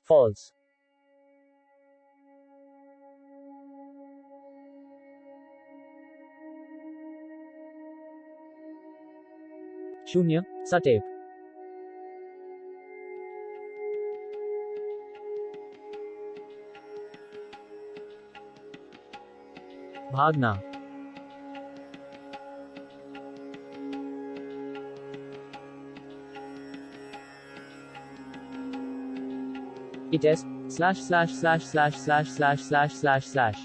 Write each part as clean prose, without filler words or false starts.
False. शून्य, step. भागना। It is slash slash slash slash slash slash slash slash slash।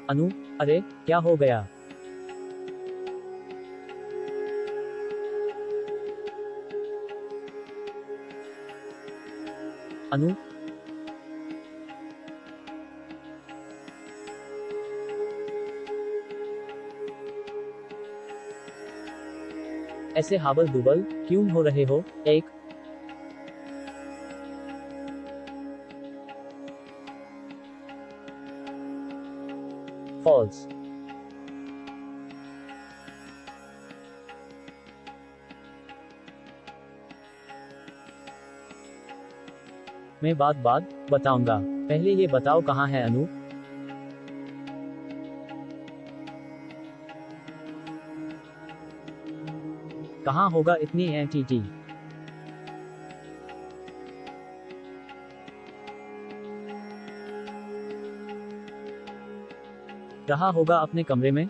अनु, अरे क्या हो गया? अनु, ऐसे हाबल दुबल क्यों हो रहे हो? एक फॉल्स। मैं बात बताऊंगा। पहले ये बताओ कहाँ है अनु? कहाँ होगा इतनी एंटिटी? रहा होगा अपने कमरे में।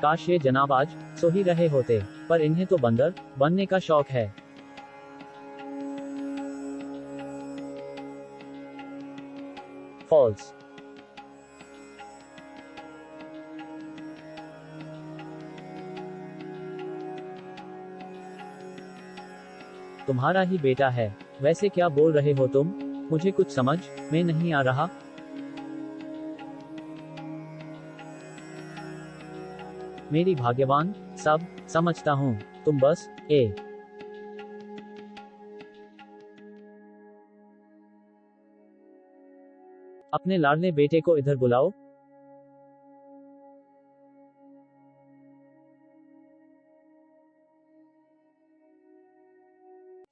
काश ये जनाब आज सो ही रहे होते, पर इन्हें तो बंदर बनने का शौक है। फॉल्स। तुम्हारा ही बेटा है। वैसे क्या बोल रहे हो तुम? मुझे कुछ समझ में नहीं आ रहा। मेरी भाग्यवान, सब समझता हूँ, तुम बस अपने लाडले बेटे को इधर बुलाओ।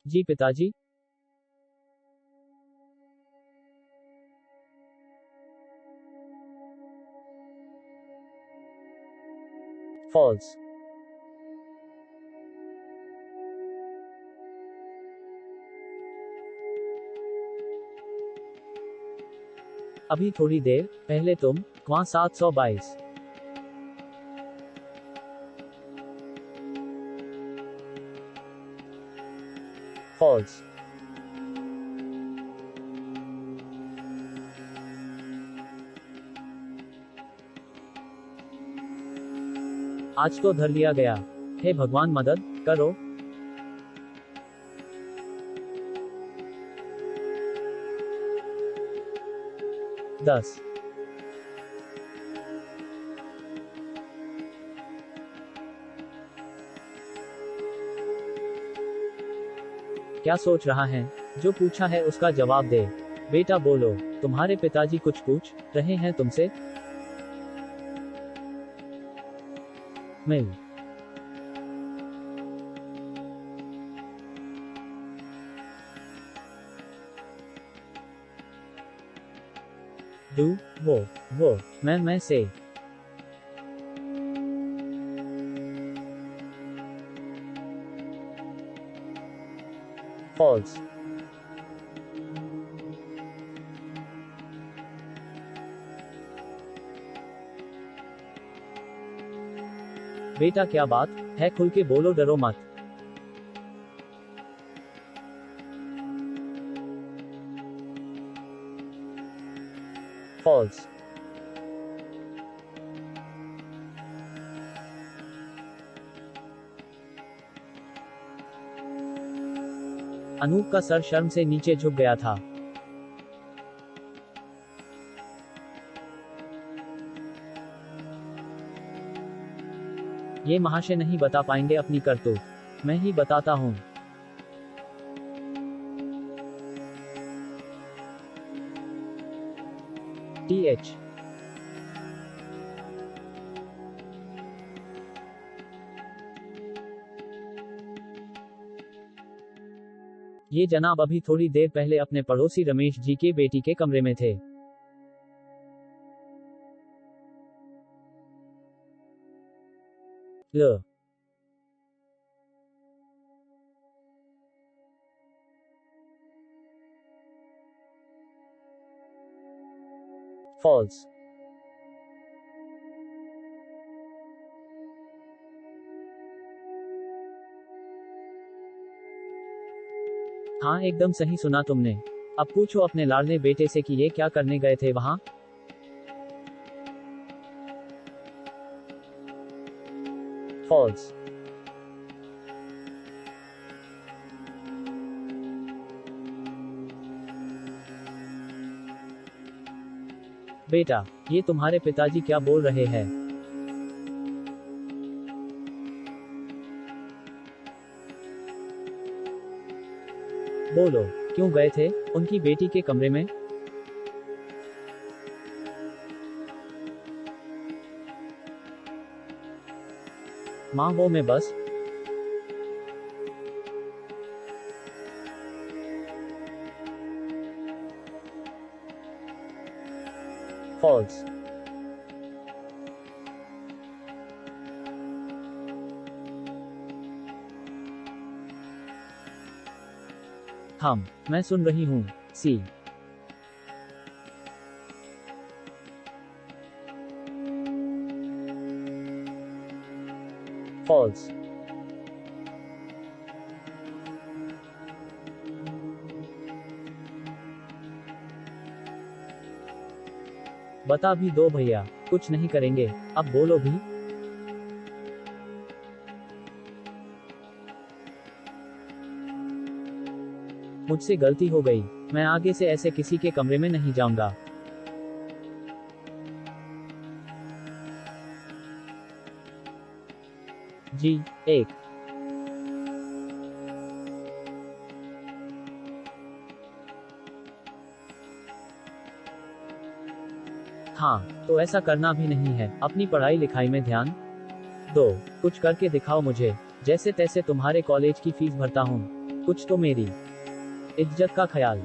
जी पिताजी। फॉल्स। अभी थोड़ी देर पहले तुम वहां 722। फॉल्स। आज तो धर लिया गया। हे भगवान मदद करो। दस। क्या सोच रहा है? जो पूछा है उसका जवाब दे। बेटा बोलो, तुम्हारे पिताजी कुछ पूछ रहे हैं तुमसे? मिल। डू, वो, मैं से। फॉल्स। बेटा क्या बात है, खुल के बोलो, डरो मत। फॉल्स। अनूप का सर शर्म से नीचे झुक गया था। ये महाशय नहीं बता पाएंगे अपनी करतूत, मैं ही बताता हूं। TH। ये जनाब अभी थोड़ी देर पहले अपने पड़ोसी रमेश जी के बेटी के कमरे में थे। ल फॉल्स। हाँ, एकदम सही सुना तुमने। अब पूछो अपने लाडले बेटे से कि ये क्या करने गए थे वहां। फॉल्स। बेटा, ये तुम्हारे पिताजी क्या बोल रहे हैं? बोलो, क्यों गए थे उनकी बेटी के कमरे में? माँ वो मैं बस। फॉल्स। मैं सुन रही हूँ। सी। फॉल्स। बता भी दो भैया, कुछ नहीं करेंगे, अब बोलो भी। मुझसे गलती हो गई, मैं आगे से ऐसे किसी के कमरे में नहीं जाऊंगा। जी। 1। हाँ, तो ऐसा करना भी नहीं है, अपनी पढ़ाई लिखाई में ध्यान दो। कुछ करके दिखाओ मुझे, जैसे तैसे तुम्हारे कॉलेज की फीस भरता हूँ, कुछ तो मेरी इज्जत का ख्याल।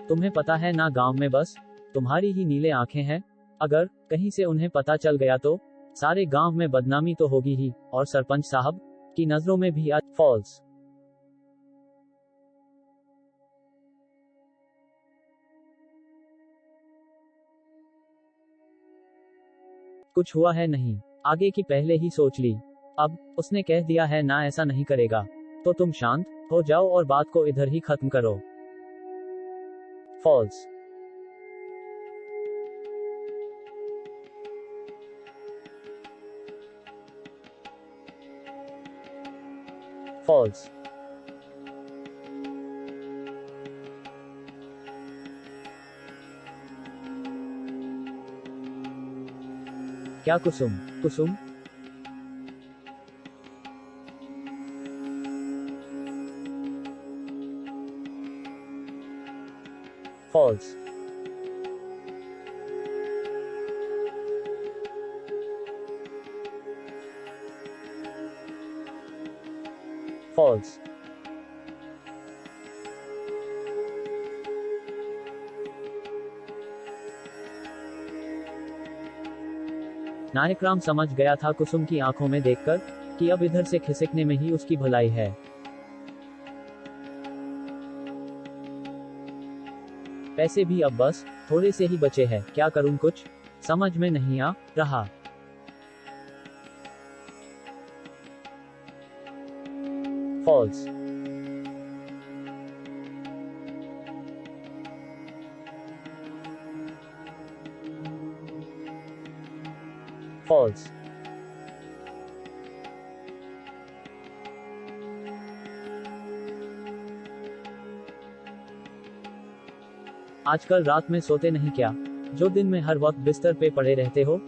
तुम्हें पता है ना, गांव में बस तुम्हारी ही नीले आंखें हैं। अगर कहीं से उन्हें पता चल गया तो सारे गांव में बदनामी तो होगी ही, और सरपंच साहब की नजरों में भी। फॉल्स। कुछ हुआ है नहीं, आगे की पहले ही सोच ली। अब उसने कह दिया है ना ऐसा नहीं करेगा, तो तुम शांत हो जाओ और बात को इधर ही खत्म करो। फॉल्स। फॉल्स। क्या कुसुम? कुसुम? फॉल्स। फॉल्स। नायकराम समझ गया था कुसुम की आंखों में देखकर कि अब इधर से खिसकने में ही उसकी भलाई है। पैसे भी अब बस थोड़े से ही बचे हैं, क्या करूं कुछ समझ में नहीं आ रहा। फॉल्स। फॉल्स। आजकल रात में सोते नहीं क्या, जो दिन में हर वक्त बिस्तर पे पड़े रहते हो?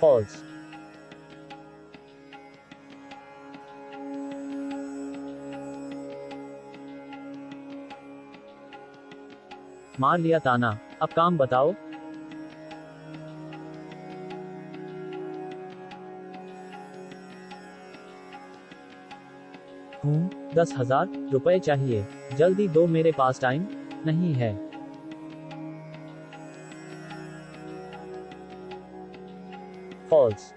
फॉल्स। मार लिया ताना, अब काम बताओ। 10,000 रुपए चाहिए, जल्दी दो, मेरे पास टाइम नहीं है। फॉल्स।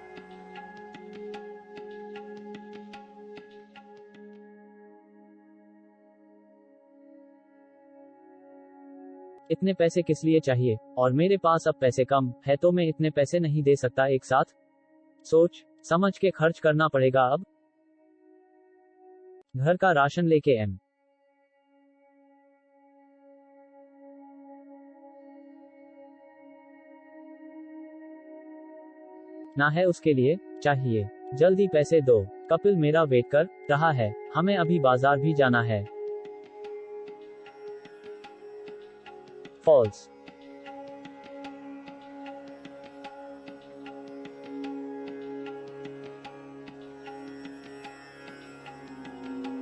इतने पैसे किस लिए चाहिए, और मेरे पास अब पैसे कम है तो मैं इतने पैसे नहीं दे सकता एक साथ। सोच समझ के खर्च करना पड़ेगा अब। घर का राशन लेके एम ना है उसके लिए चाहिए, जल्दी पैसे दो। कपिल मेरा वेट कर रहा है, हमें अभी बाजार भी जाना है। फॉल्स।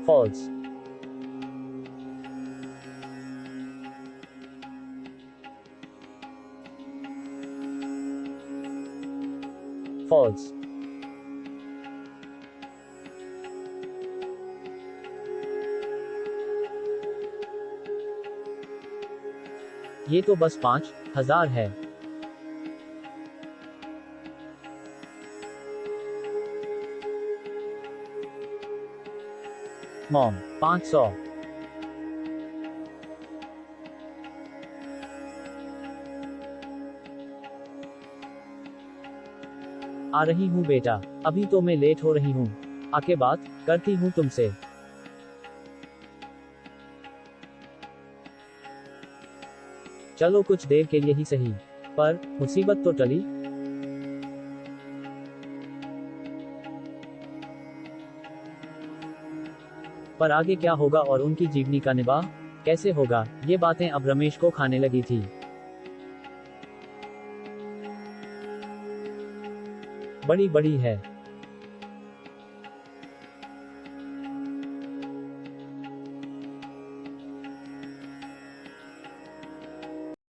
फॉल्स। फॉल्स। ये तो बस 5,000 है। मॉम 500। आ रही हूँ बेटा, अभी तो मैं लेट हो रही हूँ, आके बात करती हूँ तुमसे। चलो कुछ देर के लिए ही सही, पर मुसीबत तो टली। पर आगे क्या होगा और उनकी जीवनी का निवाह कैसे होगा, ये बातें अब रमेश को खाने लगी थी। बड़ी बड़ी है।